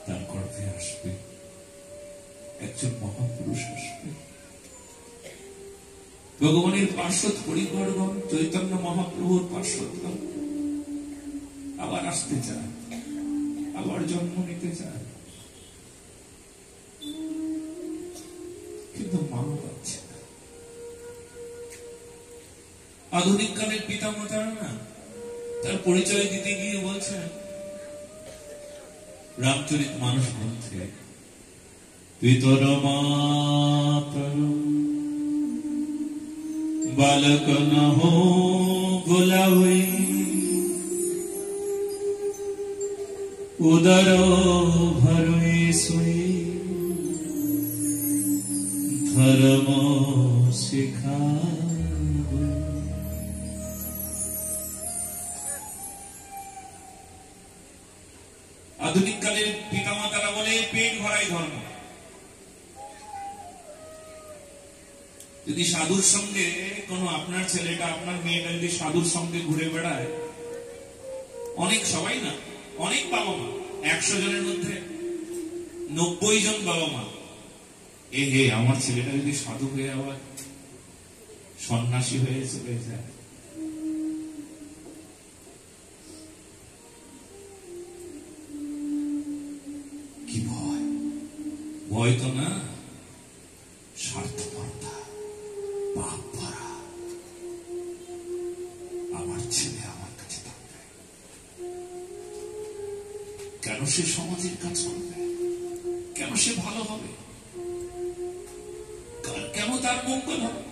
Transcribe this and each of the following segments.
তার গর্ভে আসবে একজন মহাপুরুষ, আসবে ভগবানের পার্শ্বদ পরিবারগণ, চৈতন্য মহাপ্রভুর পার্শ্বদগণ আবার আসতে চায়, আবার জন্ম নিতে চায়, কিন্তু মা পাচ্ছে না। আধুনিক কালের পিতামাতারা না তার পরিচয় দিতে গিয়ে বলছেন, রামচরিতমানস গ্রন্থে, পিতর মাতর বালক নহো গোলাওই উদর ভরই সুই ধর্ম শিখা। আধুনিক কালের পিতামাতারা বলে পেট ভরাই ধর্ম। যদি সাধুর সঙ্গে কোনো আপনার ছেলেটা, আপনার মেয়েটা যদি সাধুর সঙ্গে ঘুরে বেড়ায়, অনেক, সবাই না, অনেক বাবা মা, 100 জনের মধ্যে 90 জন বাবা মা হে আমার ছেলেটা যদি সাধু হয়ে আবার সন্ন্যাসী হয়ে চলে যায়, কি ভয়! ভয় তো না, স্বার্থপরতা, পাপ ভরা। আমার ছেলে আমার কাছে থাকবে, কেন সে সমাজের কাজ করবে, কেন সে ভালো হবে, কেন তার মঙ্গল হবে?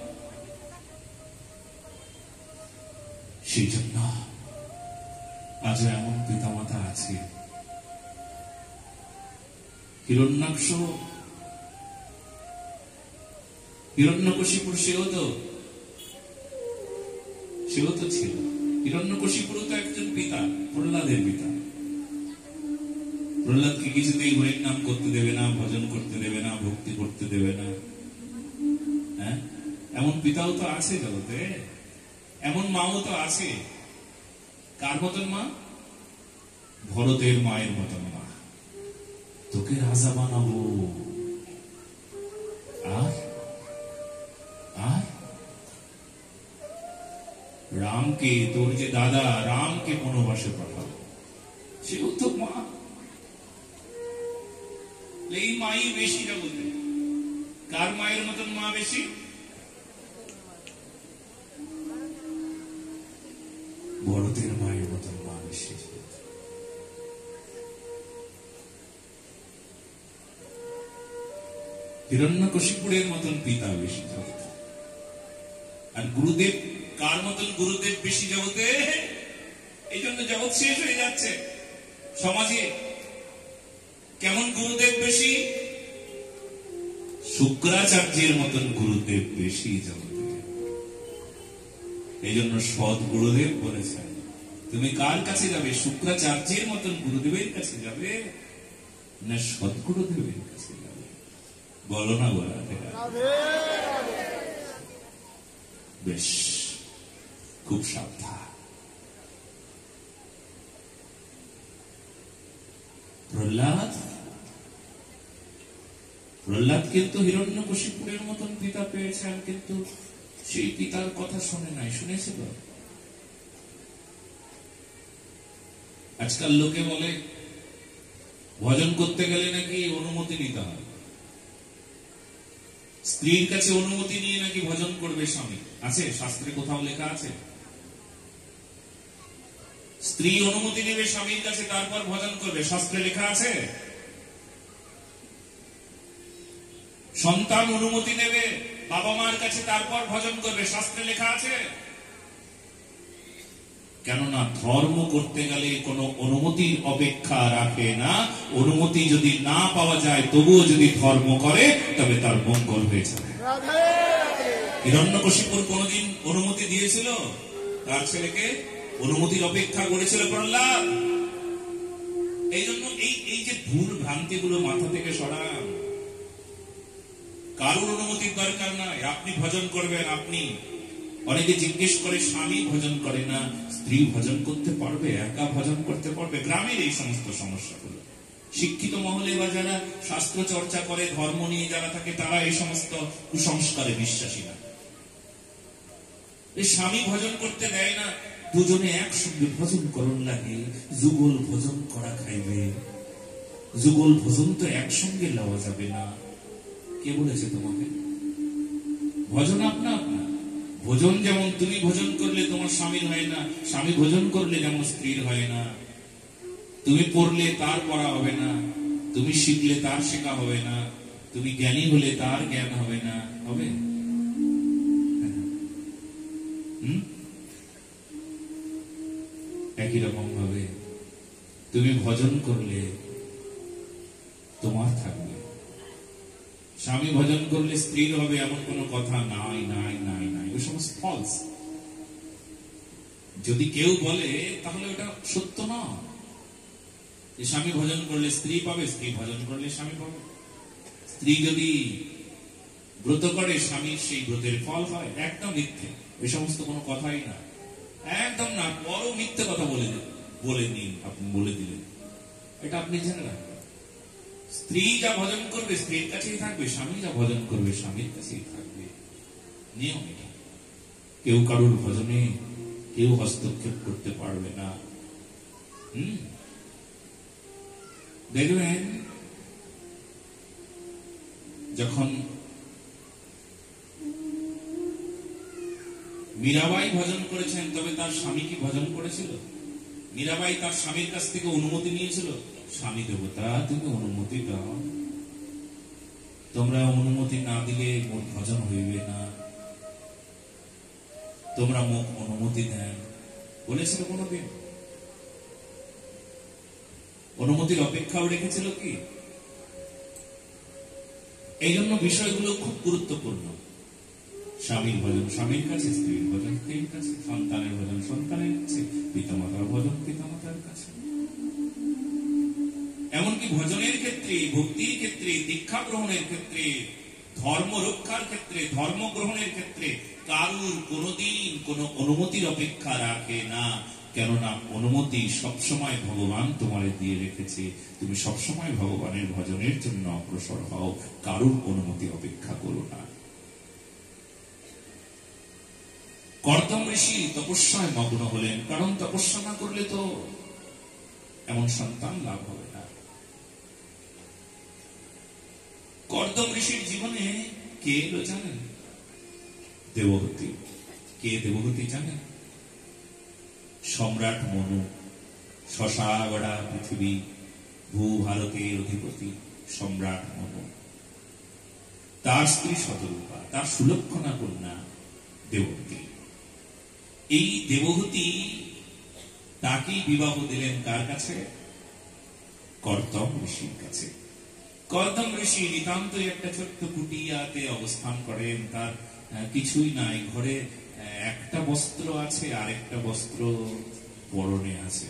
সেই জন্য আজ এমন পিতামাতা আছে। হিরণ্যাক্ষ, হিরণ্যকশিপুর সেও তো ছিল। হিরণ্যকশিপুর তো একজন পিতা, প্রহ্লাদের পিতা। প্রহ্লাদকে কিছুতেই হরির নাম করতে দেবে না, ভজন করতে দেবে না, ভক্তি করতে দেবে না। হ্যাঁ, এমন পিতাও তো আছে জগতে, এমন মাও তো আছে। কার মতন মা? ভরতের মায়ের মতন মা। তোকে রাজা বানাবো, আর রামকে, তোর যে দাদা রামকে বনবাসে পাঠাবো। সেও তো মা। এই মাই বেশি জগতে। কার মায়ের মতন মা বেশি? ভরতের মায়ের মতন মা বেশি। হিরণ্যকশিপুরের মতন পিতা বেশি জগতে। আর গুরুদেব, কার মতন গুরুদেব বেশি জগতে? এই জন্য জগৎ শেষ হয়ে যাচ্ছে সমাজে। কেমন গুরুদেব বেশি? শুক্রাচার্যের মতন গুরুদেব বেশি জগতে। এই জন্য সৎ গুরুদেব বলেছেন, তুমি কার কাছে যাবে? শুক্রাচার্যের মতন গুরুদেবের কাছে যাবে না সৎ গুরুদেবের কাছে যাবে? বলো না বলা। বেশ, খুব সাবধান। প্রহ্লাদ কিন্তু হিরণ্যকশিপুরের মতন পিতা পেয়েছেন, কিন্তু সেই পিতার কথা শুনে নাই। শুনেছিল? আজকাল লোকে বলে ভজন করতে গেলে নাকি অনুমতি নিতে হয়, স্ত্রীর কাছে অনুমতি নিয়ে নাকি ভজন করবে স্বামী। আছে শাস্ত্রে কোথাও লেখা আছে? স্ত্রী অনুমতি নেবে স্বামীর কাছে, তারপর ভজন করবে, শাস্ত্রে লেখা আছে? সন্তান অনুমতি নেবে বাবা মার কাছে, তারপর ভজন করবে, শাস্ত্রে লেখা আছে? কেননা ধর্ম করতে গেলে কোনো অনুমতির অপেক্ষা রাখে না। অনুমতি যদি না পাওয়া যায়, তবুও যদি ধর্ম করে, তবে তার মঙ্গল হয়ে যাবে। হিরণ্যকশিপুর কোনদিন অনুমতি দিয়েছিল তার ছেলেকে? অনুমতির অপেক্ষা করেছিল প্রহ্লাদ। এই জন্য এই যে ভুল ভ্রান্তি গুলো মাথা থেকে সরান। কারোর অনুমতির দরকার নাই, আপনি ভজন করবেন। আপনি, অনেকে জিজ্ঞেস করে স্বামী ভজন করে না, স্ত্রী ভজন করতে পারবে, একা ভজন করতে পারবে? গ্রামের এই সমস্ত সমস্যাগুলো শিক্ষিত মহলে বা যারা শাস্ত্র চর্চা করে, ধর্ম নিয়ে যারা থাকে, তারা এই সমস্ত কুসংস্কারে বিশ্বাসী না। এই স্বামী ভজন করতে দেয় না, দুজনে একসঙ্গে ভজন করন লাগে, যুগল ভজন করা খাইবে। যুগল ভজন তো একসঙ্গে লওয়া যাবে না। কে বলেছে তোমাকে? ভজন আপনা আপনা। ভোজন যেমন তুমি ভোজন করলে তোমার স্বামীর হয় না, স্বামী ভোজন করলে যেমন স্ত্রীর হয় না। তুমি পড়লে তার পড়া হবে না, তুমি শিখলে তার শেখা হবে না, তুমি জ্ঞানী হলে তার জ্ঞান হবে না। হবে? একই রকম ভাবে তুমি ভজন করলে তোমার থাকবে, স্বামী ভজন করলে স্ত্রীর হবে এমন কোন কথা নাই নাই নাই নাই। ওই সমস্ত ফলস। যদি কেউ বলে তাহলে ওটা সত্য নয়। স্বামী ভজন করলে স্ত্রী পাবে, স্ত্রী ভজন করলে স্বামী পাবে। স্ত্রী যদি ব্রত করে, স্বামীর সেই ব্রতের ফল হয়। একদম মিথ্যে, এই সমস্ত কোনো কথাই না, একদম না। বড় মিথ্যে কথা বলে নিন, আপনি বলে দিলেন। এটা আপনি জেনে রাখবেন। স্ত্রী যা ভজন করবে স্ত্রীর কাছেই থাকবে, স্বামী যা ভজন করবে স্বামীর কাছেই থাকবে। নিয়ম এটা। কেউ কারুর ভজনে কেউ হস্তক্ষেপ করতে পারবে না। দেখবেন যখন মীরাবাই ভজন করেছেন, তবে তার স্বামী কি ভজন করেছিল? মীরাবাই তার স্বামীর কাছ থেকে অনুমতি নিয়েছিল, স্বামী দেবতা তুমি অনুমতি দাও, তোমরা অনুমতি না দিলে মোর ভজন হইবে না, তোমরা মুখ অনুমতি দেন বলেছিল? কোনদিন অনুমতির অপেক্ষাও রেখেছিল কি? এই জন্য বিষয়গুলো খুব গুরুত্বপূর্ণ। স্বামীর ভজন স্বামীর কাছে, স্ত্রীর ভজন স্ত্রীর কাছে, সন্তানের ভজন সন্তানের কাছে, পিতামাতার ভজন পিতামাতার কাছে। এমনকি ভজনের ক্ষেত্রে, ভক্তির ক্ষেত্রে, দীক্ষা গ্রহণের ক্ষেত্রে, ধর্ম রক্ষার ক্ষেত্রে, ধর্ম গ্রহণের ক্ষেত্রে কারুর কোনদিন কোন অনুমতির অপেক্ষা রাখে না। কেননা অনুমতি সবসময় ভগবান তোমারে দিয়ে রেখেছে। তুমি সবসময় ভগবানের ভজনের জন্য অগ্রসর হও, কারুর অনুমতি অপেক্ষা করো না। কর্দম ঋষি তপস্যায় মগ্ন হলেন, কারণ তপস্যা না করলে তো এমন সন্তান লাভ হবে না। কর্দম ঋষির জীবনে কে এলো জানেন? দেবহূতি। কে দেবহূতি জানেন? সম্রাট মনু, শশাগড়া পৃথিবী, ভূভারতের অধিপতি সম্রাট মনু, তার স্ত্রী শতরূপা, তার সুলক্ষণা কন্যা দেবহূতি। এই দেবহূতি তাকেই বিবাহ দিলেন কার কাছে? কর্দম ঋষির কাছে। কর্দম ঋষি নিতান্তই একটা ছোট্ট কুটিয়াতে অবস্থান করেন। তার কিছুই নাই, ঘরে একটা বস্ত্র আছে, আরেকটা বস্ত্র পরনে আছে।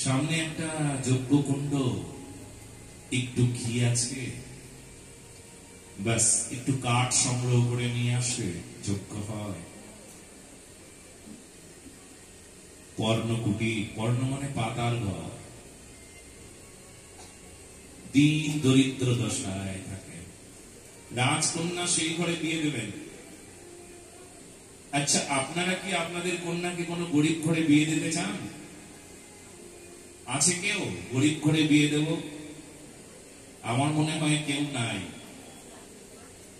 সামনে একটা যজ্ঞকুণ্ড, একটু ঘি আছে, ব্যাস একটু কাঠ সংগ্রহ করে নিয়ে আসে, যজ্ঞ হয়। পর্ণকুটি, পর্ণ মানে পাতাল ঘর। দিন দরিদ্র দশায় থাকে। রাজকন্যা সেই ঘরে বিয়ে দেবেন। আচ্ছা, আপনারা কি আপনাদের কন্যাকে কোনো গরিব ঘরে বিয়ে দিতে চান? আছে কেউ গরিব ঘরে বিয়ে দেব? আমার মনে হয় কেউ নাই।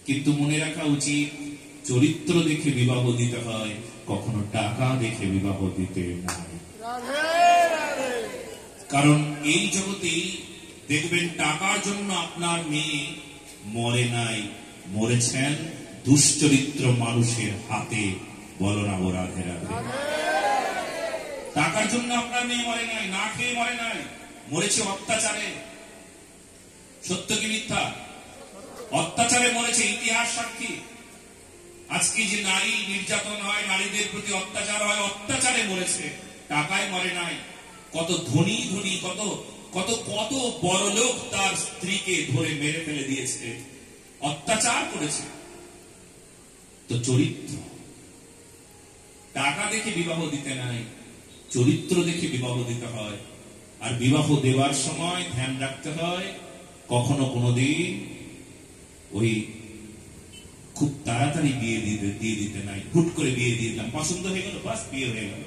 কিন্তু মনে রাখা উচিত, চরিত্র দেখে বিবাহ দিতে হয়, কখনো টাকা দেখে বিবাহ দিতে নয়। কারণ এই জগতেই দেখবেন টাকার জন্য আপনার মেয়ে মরে নাই, মরেছেন দুশ্চরিত্র মানুষের হাতে। বলো না ওরা ঘেরা। টাকার জন্য আপনার মেয়ে মরে নাই, না খেয়ে মরে নাই, মরেছে অত্যাচারে। সত্য কি মিথ্যা? অত্যাচারে মরেছে, ইতিহাস সাক্ষী। আজকে যে নারী নির্যাতন হয়, নারীদের প্রতি অত্যাচার হয়, অত্যাচারে মরেছে, টাকায় মরে নাই। কত ধনী ধনী, কত কত কত বড় লোক তার স্ত্রীকে ধরে মেরে ফেলে দিয়েছে, অত্যাচার করেছে। তো চরিত্র, টাকা দেখে বিবাহ দিতে নাই, চরিত্র দেখে বিবাহ দিতে হয়। আর বিবাহ দেওয়ার সময় ধ্যান রাখতে হয় কখনো কোনোদিন ওই খুব তাড়াতাড়ি বিয়ে দিয়ে দিতে নাই। হুট করে বিয়ে দিয়ে দিলাম, পছন্দ হয়ে গেল, বাস বিয়ে হয়ে গেল।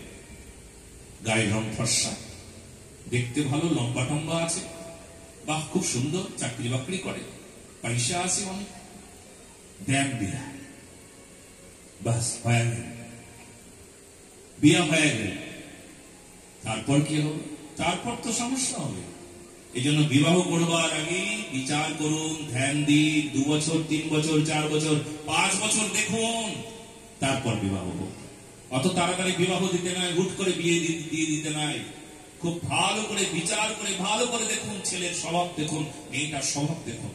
গায়ের রং ফর্সা, দেখতে ভালো, লম্বা টম্বা আছে, বাহ খুব সুন্দর, চাকরি বাকরি করে, পয়সা আছে অনেক, দেন বিয়া, বাস হয়ে গেল, বিয়া হয়ে গেল। তারপর কি হবে? তারপর তো সমস্যা হবে। এই জন্য বিবাহ করবার আগে বিচার করুন, ধ্যান দিন, 2 বছর 3 বছর 4 বছর 5 বছর দেখুন, তারপর বিবাহ হোক। অত তাড়াতাড়ি বিবাহ দিতে নাই, হুট করে বিয়ে দিয়ে দিতে নাই। খুব ভালো করে বিচার করে ভালো করে দেখুন, ছেলের স্বভাব দেখুন, মেয়েটার স্বভাব দেখুন।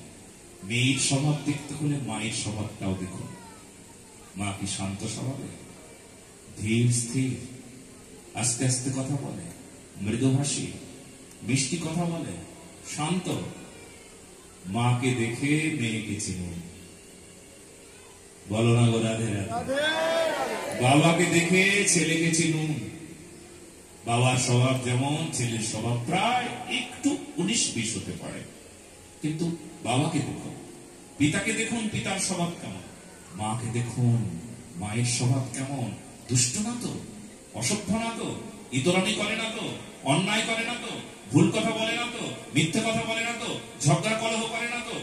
মেয়ের স্বভাব দেখতে হলে মায়ের স্বভাবটাও দেখুন। মা কি শান্ত স্বভাবে, ধীর স্থির, আস্তে আস্তে কথা বলে, মৃদুভাষী, মিষ্টি কথা বলে, শান্ত। মাকে দেখে মেয়েকে চিনুন, বলো না গো রাধে রাধে। বাবাকে দেখে ছেলেকে চিনুন। বাবার স্বভাব যেমন, ছেলের স্বভাব প্রায় একটু 19-20 হতে পারে, কিন্তু বাবাকে দেখুন। পিতাকে দেখুন, পিতার স্বভাব কেমন। মাকে দেখুন, মায়ের স্বভাব কেমন। দুষ্ট না তো, অসভ্য না তো, ইতরামি করে না তো, অন্যায় করে না তো, ভুল কথা বলে না তো, মিথ্যে কথা বলে না তো, ঝগড়া কলহ করে না তো,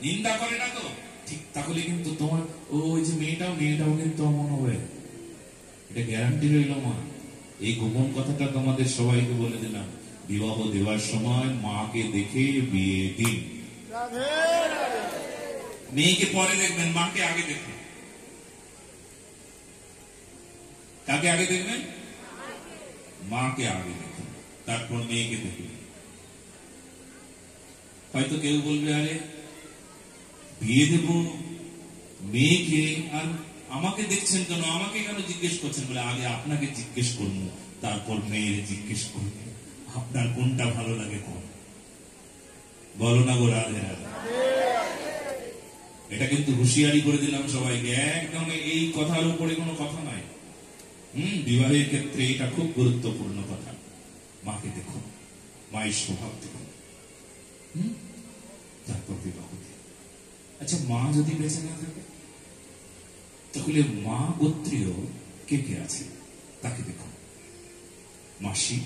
নিন্দা করে না তো। ঠিক তাহলে কিন্তু তোমার ওই যে মেয়েটাও কিন্তু অমন হবে, এটা গ্যারান্টি রইল। মা, এই গোপন কথাটা তোমাদের সবাইকে বলে দিলাম। বিবাহ দেওয়ার সময় মাকে দেখে বিয়ে দিন। মেয়েকে পরে দেখবেন, মাকে আগে দেখবেন। কাকে আগে দেখবেন? মাকে আগে দেখবেন, তারপর মেয়েকে দেখবেন। হয়তো কেউ বলবে, আরে বিয়ে দেব মেয়েকে, আর আমাকে দেখছেন কেন, আমাকে কেন জিজ্ঞেস করছেন? বলে আগে আপনাকে জিজ্ঞেস করবো, তারপর মেয়ের জিজ্ঞেস করবে আপনার কোনটা ভালো লাগে কোন। বলো না গো রাধে রাধে। এটা কিন্তু হুঁশিয়ারি করে দিলাম সবাইকে, একদম এই কথার উপরে কোনো কথা নাই। বিবাহের ক্ষেত্রে এটা খুব গুরুত্বপূর্ণ কথা। মাকে দেখুন, মায়ের স্বভাব দেখুন, তারপর বিবাহ। আচ্ছা, মা যদি বেঁচে না থাকে, তাহলে মা গোত্রীয় কে কে আছে তাকে দেখুন। মাসি,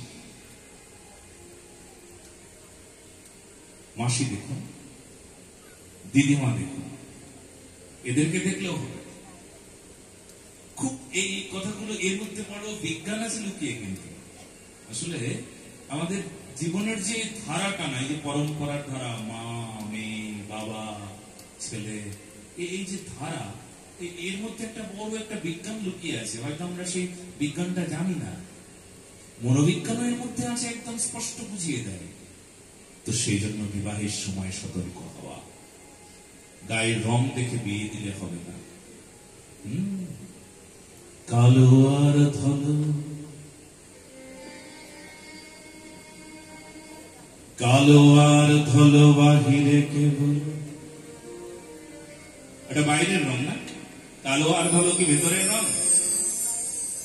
মাসি দেখুন, দিদিমা দেখুন, এদেরকে দেখলেও হবে। খুব এই কথাগুলো, এর মধ্যে বড় বিজ্ঞান আছে লুকিয়ে। কিন্তু আসলে আমাদের জীবনের যে ধারাটা নাই, যে পরম্পরার ধারা, মা মেয়ে বাবা ছেলে, এই যে ধারা, এর মধ্যে একটা বড় একটা বিজ্ঞান লুকিয়ে আছে। হয়তো আমরা সেই বিজ্ঞানটা জানি না। মনোবিজ্ঞানও এর মধ্যে আছে, একদম স্পষ্ট বুঝিয়ে দেয়। তো সেই জন্য বিবাহের সময় সতর্ক হওয়া। গায়ের রং দেখে বিয়ে দিলে হবে না। কালো আর ধলো, কালো আর ধলো বাহিরে কেবল, এটা বাইরের রং না? কালো আর ধলো কি ভেতরের রং?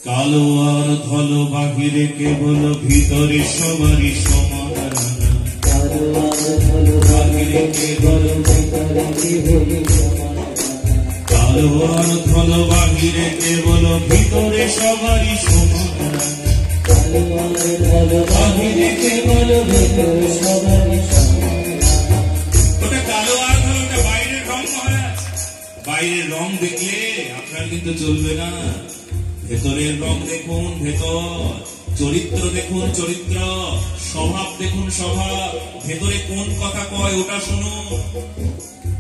কালো আর ধলো বাহিরে কেবল, ভিতরে সবারই সমান রাঙা। কালো আর ধলো বাহিরে কেবল, ভিতরে কেবল সমান। কালো আর ধলো বাহিরে কেবল, ভিতরে সবারই সমান রাঙা। কালো আর ধলো বাহিরে কেবল, ভিতরে সবারই সমান। ওটা কালো আর ধলো, ওটা বাইরের রং মহারাজ। বাইরের রং দেখলে আপনার কিন্তু চলবে না। ভেতরের রং দেখুন, ভেতর চরিত্র দেখুন, চরিত্র স্বভাব দেখুন, স্বভাব। ভেতরে কোন কথা কয় ওটা শুনুন,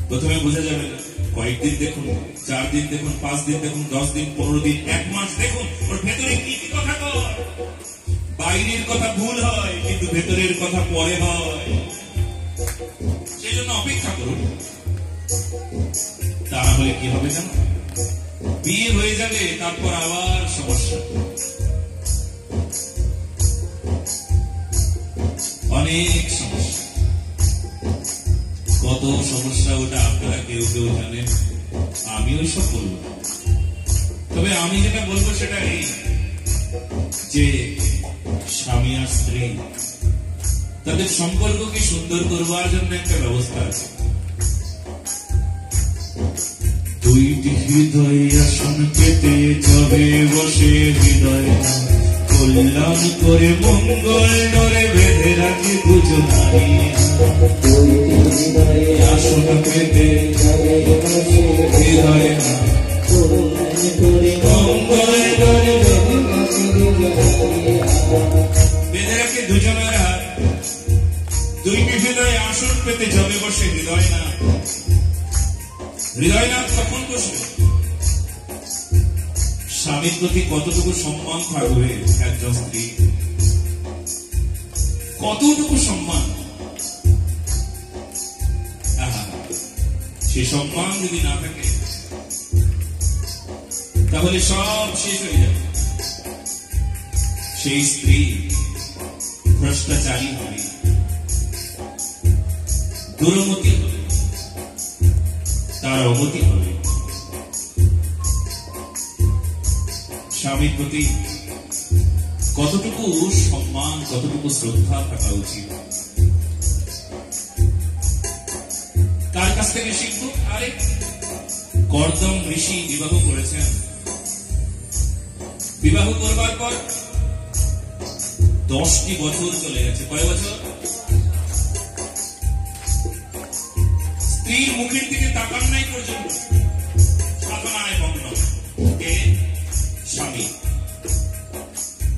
প্রথমে বোঝা যাবে না। কয়েকদিন দেখুন, 4 দিন দেখুন, 5 দিন দেখুন, 10 দিন, 15 দিন, 1 মাস দেখুন, ওর ভেতরে কি কি কথা কয়। বাইরের কথা ভুল হয়, কিন্তু ভেতরের কথা পরে হয়। সেই জন্য অপেক্ষা করুন। তাহলে কি হবে জানো? বিয়ে হয়ে যাবে, তারপর আবার সমস্যা, অনেক সমস্যা। কত সমস্যা ওটা আপনারা কেউ কেউ জানেন, আমি ওইসব বলবো। তবে আমি যেটা বলবো সেটা এই, যে স্বামী আর স্ত্রী তাদের সম্পর্ককে সুন্দর করবার জন্য একটা ব্যবস্থা আছে। দুইটি হৃদয় আসন পেতে যাবে বসে হৃদয় কল্যাণ করে মঙ্গল ডরে বেঁধে রাখে দুজনারি। আসন পেতে যাবে বসে হৃদয় মঙ্গল ডরে বেঁধে রাখে দুজনের হাত। দুইটি হৃদয় আসন পেতে যাবে বসে হৃদয় না। হৃদয়নাথ কখন বসবে? স্বামীর প্রতি কতটুকু সম্মান থাকবে একজন স্ত্রী, কতটুকু সম্মান। সে সম্মান যদি না থাকে তাহলে সব শেষ হয়ে যাবে। সেই স্ত্রী ভ্রষ্টাচারী হবে, দুর্মতি হবে, তার অবতি হবে। স্বামীর প্রতি কতটুকু সম্মান, কতটুকু শ্রদ্ধা থাকা উচিত। কার কাছ থেকে শিখবো? আরে কর্দম ঋষি বিবাহ করেছেন। বিবাহ করবার পর 10টি বছর চলে গেছে। কয় বছর? স্ত্রীর মুখের দিকে তাকান নাই পর্যন্ত সাধনায় মগ্ন। কে? স্বামী।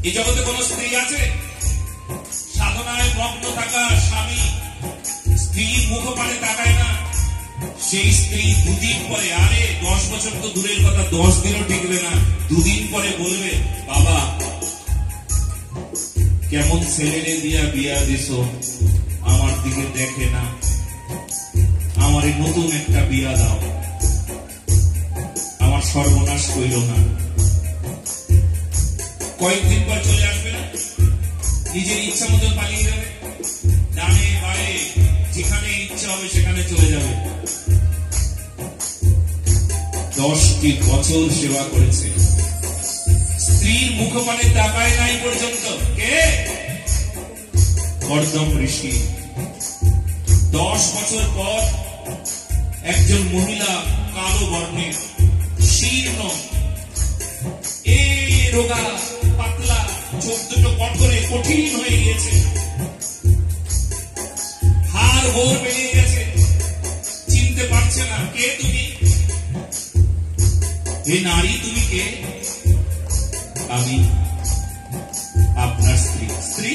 এই জগতে কোন স্ত্রী আছে সাধনায় মগ্ন থাকা স্বামী স্ত্রীর মুখপানে তাকায় না? সেই স্ত্রী দুদিন পরে, আরে 10 বছর তো দূরের কথা, 10 দিনও টিকবে না, দুদিন পরে বলবে, বাবা কেমন ছেলেরে দিয়া বিয়া দিছ, আমার দিকে দেখে না, আমার নতুন একটা বিয়া দাও, আমার সর্বনাশ কইল না। কয়েকদিন পর চলে আসবে না, নিজের ইচ্ছা মতো পালিয়ে যাবে, ডানে বাড়ে যেখানে ইচ্ছা হবে সেখানে চলে যাবে। 10টি বছর সেবা করেছে, স্ত্রীর মুখপানে তাকায় নাই পর্যন্ত। কে? কর্দম ঋষি। 10 বছর পর একজন মহিলা কালো বর্ণের, শীর্ণ, রোগা পাতলা, চোখ দুটো কঠোরে কঠিন হয়ে গিয়েছে, হাড় গোড় বেরিয়ে গেছে, চিনতে পারছে না। কে তুমি? হে নারী, তুমি কে? আমি আপনার স্ত্রী। স্ত্রী?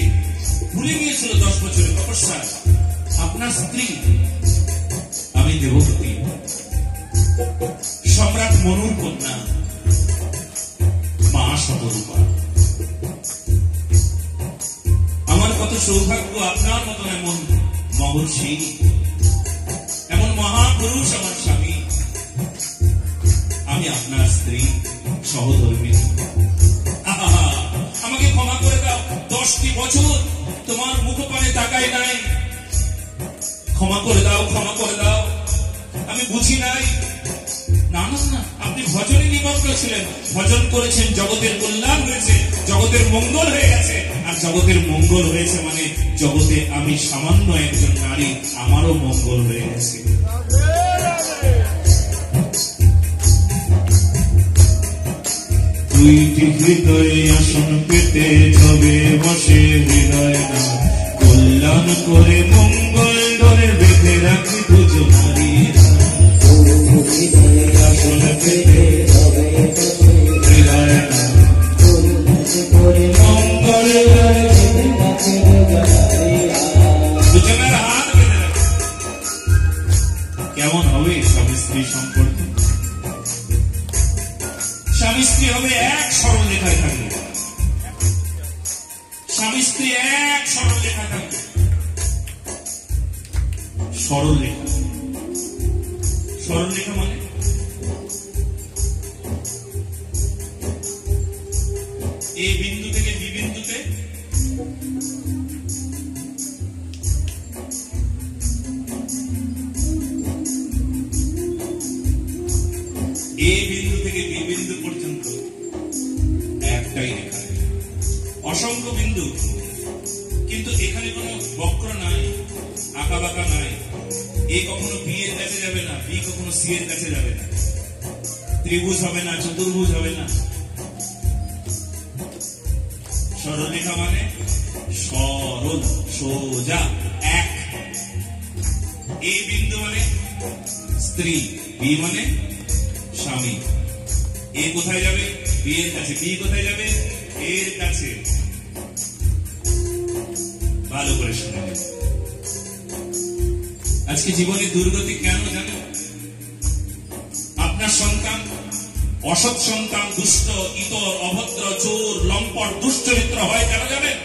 ভুলে গিয়েছিল 10 বছরের তপস্যা। আপনার স্ত্রী? আমি দেবপতি, সম্রাট মনুর কন্যা, মা শতরূপা। আমার কত সৌভাগ্য আপনার মতন এমন মহর্ষি, এমন মহাপুরুষ আমার স্বামী। আমি আপনার স্ত্রী, সহধর্মী। আমাকে ক্ষমা করে দাও, 10টি বছর তোমার মুখপানে তাকাই নাই। ক্ষমা করে দাও, ক্ষমা করে দাও, আমি বুঝি নাই। না না না, আপনি ভজনে নিমগ্ন ছিলেন, ভজন করেছেন, জগতের কল্যাণ হয়েছে, জগতের মঙ্গল হয়ে গেছে। আর জগতের মঙ্গল হয়েছে মানে জগতে আমি সামান্য একজন নারী, আমারও মঙ্গল হয়ে গেছে। দুইটি হৃদয় আসন পেতে যাবে বসে হৃদয় না, কল্যাণ করে মঙ্গল ডরে বেঁধে রাখি দুজনারি। আসন পেতে যাবে বসে হৃদয় না, মঙ্গল ডরে বেঁধে রাখি দুজনারি। দুজনের হাত বেঁধে রাখে। কেমন হবে স্বামী স্ত্রী সম্পর্ক? স্বামী স্ত্রী হবে এক সরল রেখায় থাকবে, স্বামী স্ত্রী এক সরল রেখায় থাকবে। সরল রেখা, সরল রেখা মানে এই বিন্দু থেকে বি বিন্দুতে এই বিন্দু থেকে বি বিন্দু পর্যন্ত একটাই রেখা, অসংখ্য বিন্দু, কিন্তু এখানে কোনো বক্র নাই, আঁকা বাঁকা নাই। এ কখনো বি এর কাছে যাবে না, বি কখনো সি এর কাছে যাবে না, ত্রিভুজ হবে না, চতুর্ভুজ হবে না। সরলরেখা মানে সরল, সোজা, এক। এ বিন্দু মানে স্ত্রী, বি মানে স্বামী। এ কোথায় যাবে? বি এর কাছে। বি কোথায় যাবে? এর কাছে। ভালো করে শুনে নেব। আজকে জীবনের দুর্গতি কেন জানেন? আপনার সন্তান অসৎ সন্তান, দুষ্ট, ইতর, অভদ্র, চোর, লম্পট, দুশ্চরিত্র হয় কেন জানেন?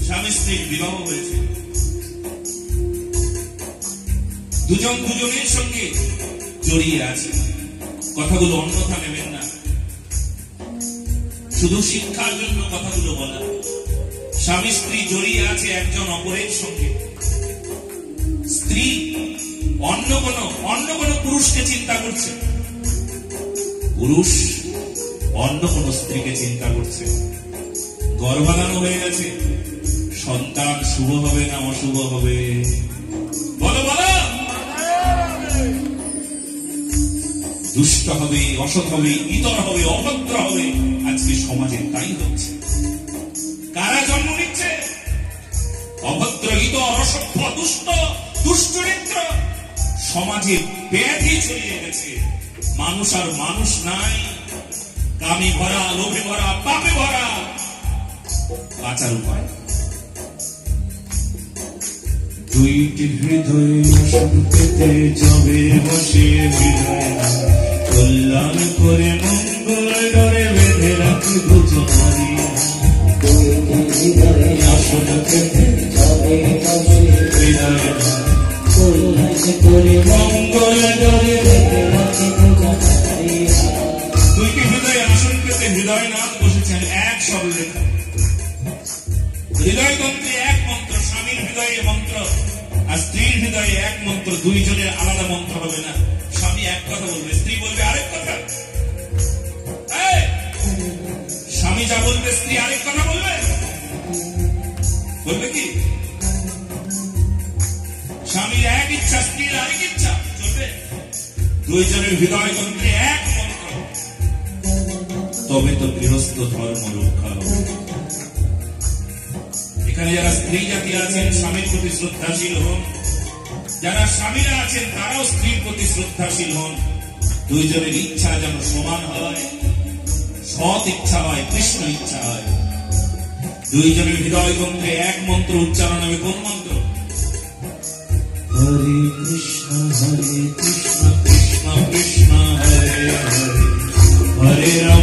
স্বামী স্ত্রীর বিবাহ হয়েছে, দুজন দুজনের সঙ্গে জড়িয়ে আছে। কথাগুলো অন্যথা নেবেন না, শুধু শিক্ষার জন্য কথাগুলো বলা। স্বামী স্ত্রী জড়িয়ে আছে একজন অপরের সঙ্গে। স্ত্রী অন্য কোন পুরুষকে চিন্তা করছে, পুরুষ অন্য কোন স্ত্রীকে চিন্তা করছে। গর্ভাধান হয়ে গেছে, সন্তান শুভ হবে না অশুভ হবে? বলো বলো। দুষ্ট হবে, অসৎ হবে, ইতর হবে, অভদ্র হবে। আজকে সমাজে তাই হচ্ছে। কারা জন্ম নিচ্ছে? অভদ্র, ইতর, অসভ্য, দুষ্ট, দুশ্চরিত্র। সমাজে ব্যাধি ছড়িয়ে গেছে। মানুষ আর মানুষ নাই, কামে ভরা, লোভে ভরা, পাপে ভরা। বাঁচার উপায়? দুইটি হৃদয় সংকেতে যাবে বসে হৃদয় কল্যাণ করে মঙ্গল ডরে বেঁধে রাখি বুঝারি। দুইটি হৃদয় সংকেতে যাবে বসে হৃদয় কল্যাণ করে মঙ্গল ডরে বেঁধে রাখি বুঝারি। দুইটি হৃদয় আসন পেতে হৃদয়নাথ বসেছেন এক সরলরেখা। হৃদয় তন্ত্রে এক মন্ত্র, স্বামীর হৃদয়ে মন্ত্র আর স্ত্রীর হৃদয়ে এক মন্ত্র। দুইজনের আলাদা মন্ত্র হবে না। স্বামী এক কথা বলবে, স্ত্রী বলবে আরেক কথা। স্বামী যা বলবে স্ত্রী আরেক কথা বলবে, বলবে কি? স্বামীর এক ইচ্ছা, স্ত্রীর আরেক ইচ্ছা, চলবে? দুইজনের হৃদয় তন্ত্রে এক মন্ত্র, তবে তো গৃহস্থ ধর্ম রক্ষা হবে। এখানে যারা স্ত্রী জাতি আছেন স্বামীর প্রতি শ্রদ্ধাশীল হন, যারা স্বামীরা আছেন তারাও স্ত্রীর প্রতি শ্রদ্ধাশীল হন। দুইজনের ইচ্ছা যেন সমান হয়, সৎ ইচ্ছা হয়, কৃষ্ণ ইচ্ছা হয়। দুইজনের হৃদয় তন্ত্রে এক মন্ত্র উচ্চারণ হবে। কোন মন্ত্র? হরে কৃষ্ণ কৃষ্ণ কৃষ্ণ হরে হরে হরে রাম